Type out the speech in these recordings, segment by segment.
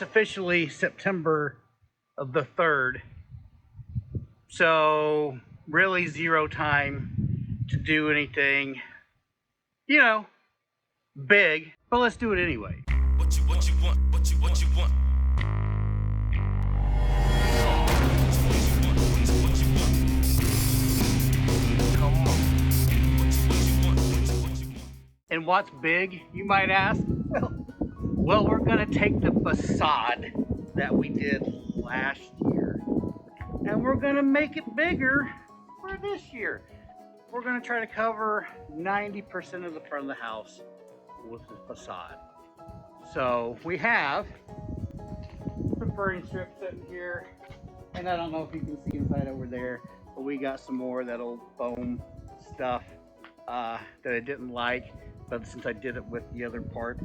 it's officially September of the 3rd. So really zero time to do anything, you know, big, but let's do it anyway. What you want, what you want. And what's big, you might ask? Well, we're gonna take the facade that we did last year and we're gonna make it bigger for this year. We're gonna try to cover 90% of the front of the house with the facade. So we have some furring strips sitting here, and I don't know if you can see inside over there, but we got some more of that old foam stuff that I didn't like, but since I did it with the other part,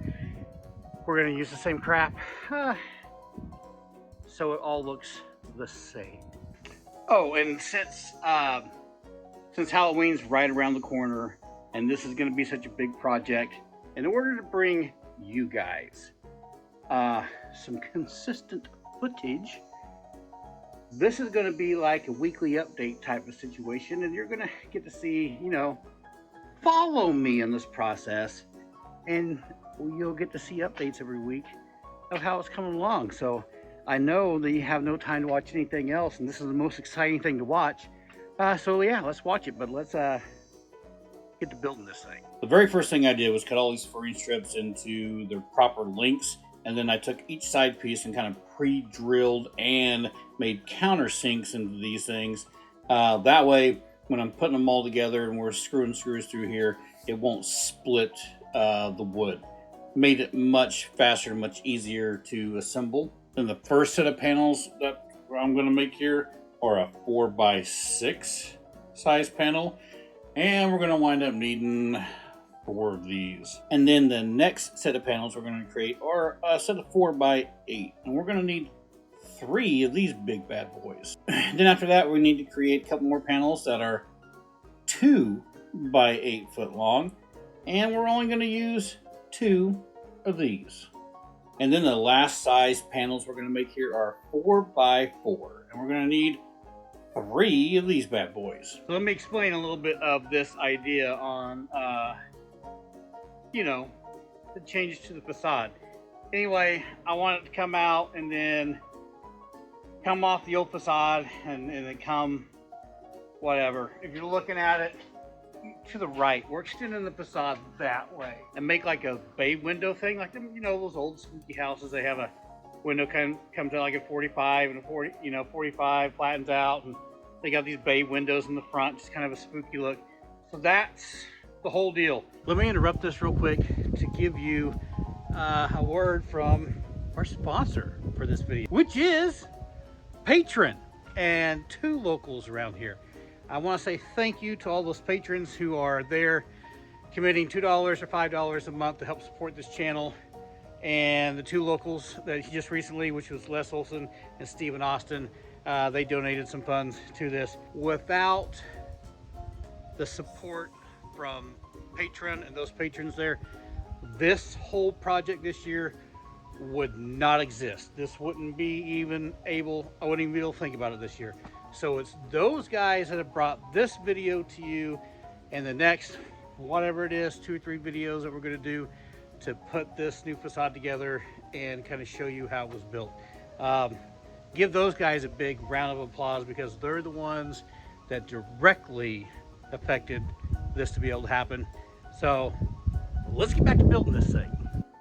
we're gonna use the same crap, so it all looks the same. Oh, and since Halloween's right around the corner, and this is gonna be such a big project, in order to bring you guys some consistent footage, this is gonna be like a weekly update type of situation, and you're gonna get to see, you know, follow me in this process, and you'll get to see updates every week of how it's coming along. So I know that you have no time to watch anything else, and this is the most exciting thing to watch. So yeah, let's watch it, but let's get to building this thing. The very first thing I did was cut all these furring strips into their proper lengths, and then I took each side piece and kind of pre-drilled and made countersinks into these things. That way, when I'm putting them all together and we're screwing screws through here, it won't split the wood. Made it much faster, much easier to assemble. Then the first set of panels that I'm going to make here are a 4x6 size panel, and we're going to wind up needing 4 of these. And then the next set of panels we're going to create are a set of 4x8, and we're going to need 3 of these big bad boys. Then after that, we need to create a couple more panels that are 2 by 8 foot long, and we're only going to use 2 of these. And then the last size panels we're going to make here are 4 by 4, and we're going to need 3 of these bad boys. So let me explain a little bit of this idea on, you know, the changes to the facade. Anyway, I want it to come out and then come off the old facade and then come whatever. If you're looking at it to the right, we're extending the facade that way and make like a bay window thing, like them, you know, those old spooky houses. They have a window comes out like a 45 and a 40, you know, 45 flattens out, and they got these bay windows in the front, just kind of a spooky look. So that's the whole deal. Let me interrupt this real quick to give you a word from our sponsor for this video, which is Patron, and 2 locals around here. I want to say thank you to all those patrons who are there committing $2 or $5 a month to help support this channel, and the 2 locals that just recently, which was Les Olson and Stephen Austin, they donated some funds to this. Without the support from Patron and those patrons there, this whole project this year would not exist. This wouldn't be even able, I wouldn't even be able to think about it this year. So it's those guys that have brought this video to you, and the next, whatever it is, 2 or 3 videos that we're going to do to put this new facade together and kind of show you how it was built. Give those guys a big round of applause, because they're the ones that directly affected this to be able to happen. So let's get back to building this thing.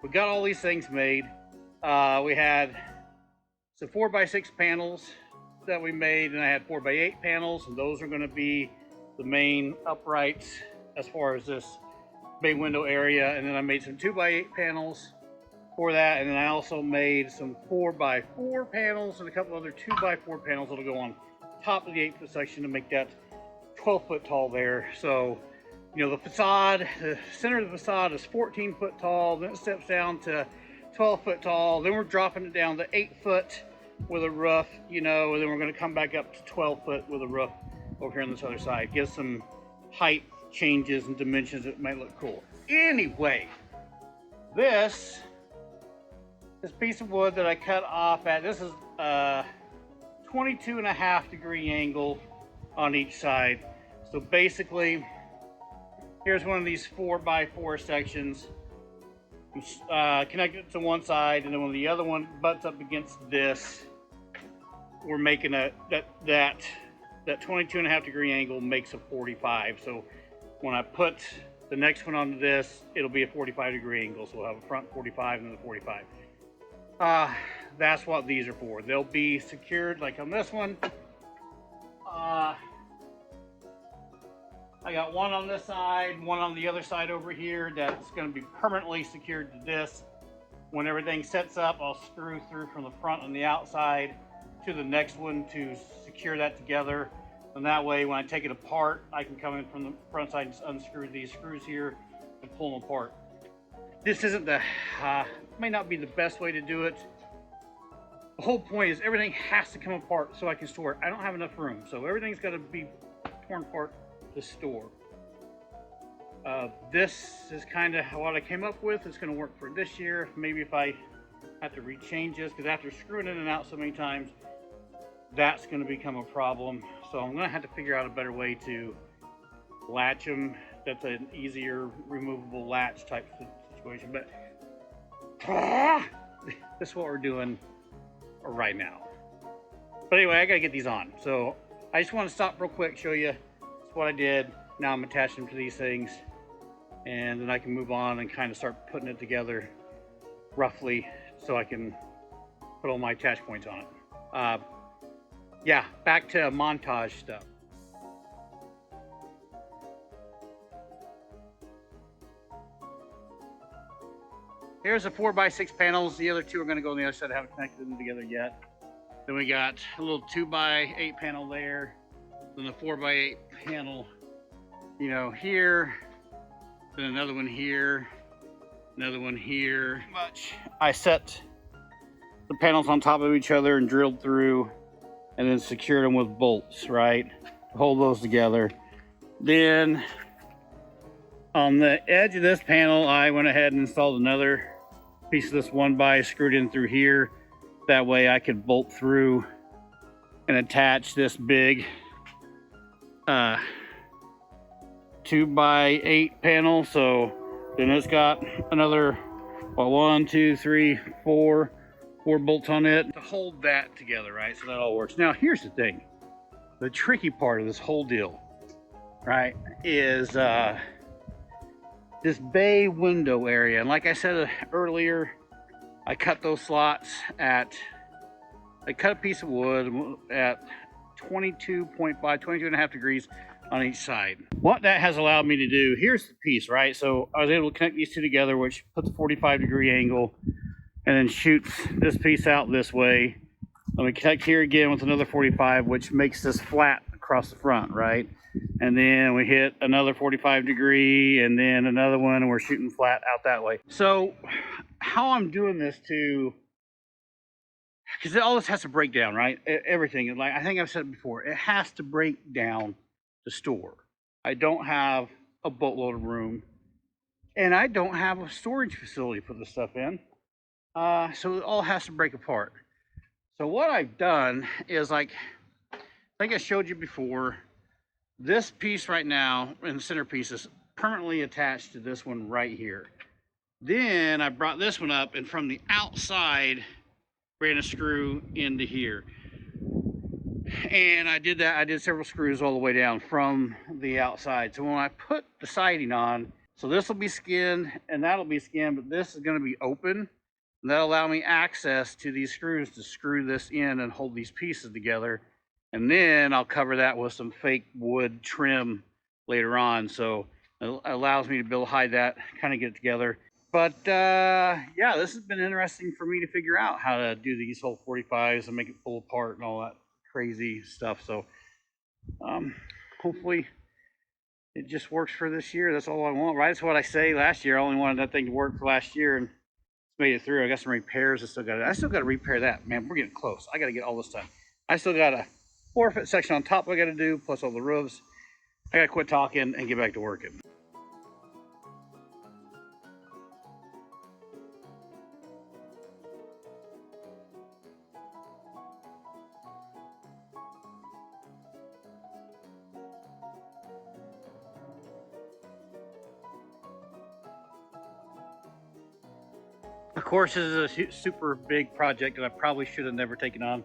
We got all these things made. We had some 4x6 panels that we made, and I had 4x8 panels, and those are going to be the main uprights as far as this bay window area. And then I made some 2x8 panels for that, and then I also made some 4x4 panels and a couple other 2x4 panels that'll go on top of the 8-foot section to make that 12 foot tall there. So, you know, the facade, the center of the facade is 14 foot tall, then it steps down to 12 foot tall, then we're dropping it down to 8 foot with a roof, you know, and then we're going to come back up to 12 foot with a roof over here on this other side. Give some height changes and dimensions that might look cool. Anyway, this this piece of wood that I cut off at, this is 22.5-degree angle on each side. So basically, here's one of these 4x4 sections. Connected to one side, and then when the other one butts up against this, we're making that 22.5-degree angle makes a 45. So when I put the next one onto this, it'll be a 45-degree angle. So we'll have a front 45 and then a 45. That's what these are for. They'll be secured like on this one. I got one on this side, one on the other side over here that's going to be permanently secured to this. When everything sets up, I'll screw through from the front and the outside to the next one to secure that together. And that way, when I take it apart, I can come in from the front side and just unscrew these screws here and pull them apart. This isn't the, may not be the best way to do it. The whole point is everything has to come apart so I can store it. I don't have enough room, so everything's got to be torn apart to store. This is kind of what I came up with. It's going to work for this year. Maybe if I have to rechange this, because after screwing in and out so many times, that's going to become a problem. So I'm going to have to figure out a better way to latch them. That's an easier removable latch type situation. But this is what we're doing right now. But anyway, I got to get these on. So I just want to stop real quick, show you what I did. Now I'm attaching them to these things, and then I can move on and kind of start putting it together roughly so I can put all my attach points on it. Yeah, back to montage stuff. Here's the 4x6 panels. The other two are going to go on the other side. I haven't connected them together yet. Then we got a little 2x8 panel there. Then the 4x8 panel, you know, here. Then another one here. Another one here. I set the panels on top of each other and drilled through, and then secured them with bolts, right? To hold those together. Then on the edge of this panel, I went ahead and installed another piece of this 1x, screwed in through here. That way I could bolt through and attach this big 2x8 panel. So then it's got another, well, 1, 2, 3, 4 bolts on it to hold that together, right? So that all works. Now here's the thing. The tricky part of this whole deal, right, is this bay window area. And like I said earlier, I cut those slots at, I cut a piece of wood at 22.5 degrees on each side. What that has allowed me to do, here's the piece, right? So I was able to connect these two together, which puts a 45-degree angle, and then shoots this piece out this way. Let me connect here again with another 45, which makes this flat across the front, right? And then we hit another 45-degree, and then another one, and we're shooting flat out that way. So how I'm doing this to, because all this has to break down, right? Everything, like I think I've said it before, it has to break down to store. I don't have a boatload of room, and I don't have a storage facility to put this stuff in. So it all has to break apart. So what I've done is, like, I think I showed you before, this piece right now, and the centerpiece, is permanently attached to this one right here. Then I brought this one up, and from the outside, ran a screw into here. And I did that, I did several screws all the way down from the outside. So when I put the siding on, so this will be skinned, and that'll be skinned, but this is gonna be open. And that'll allow me access to these screws to screw this in and hold these pieces together. And then I'll cover that with some fake wood trim later on. So it allows me to be able to hide that, kind of get it together. But yeah, this has been interesting for me to figure out how to do these whole 45s and make it pull apart and all that crazy stuff. So hopefully it just works for this year. That's all I want, right? That's what I say last year. I only wanted that thing to work for last year, and made it through. I got some repairs. I still got to repair that. Man, we're getting close. I got to get all this done. I still got a 4-foot section on top I got to do, plus all the roofs. I got to quit talking and get back to working. course, this is a super big project that I probably should have never taken on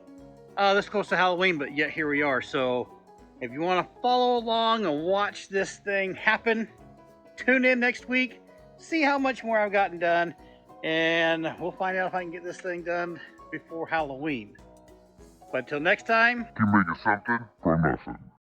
this close to Halloween, but yet here we are. So if you want to follow along and watch this thing happen, tune in next week, see how much more I've gotten done, and we'll find out if I can get this thing done before Halloween. But until next time, keep making something for nothing.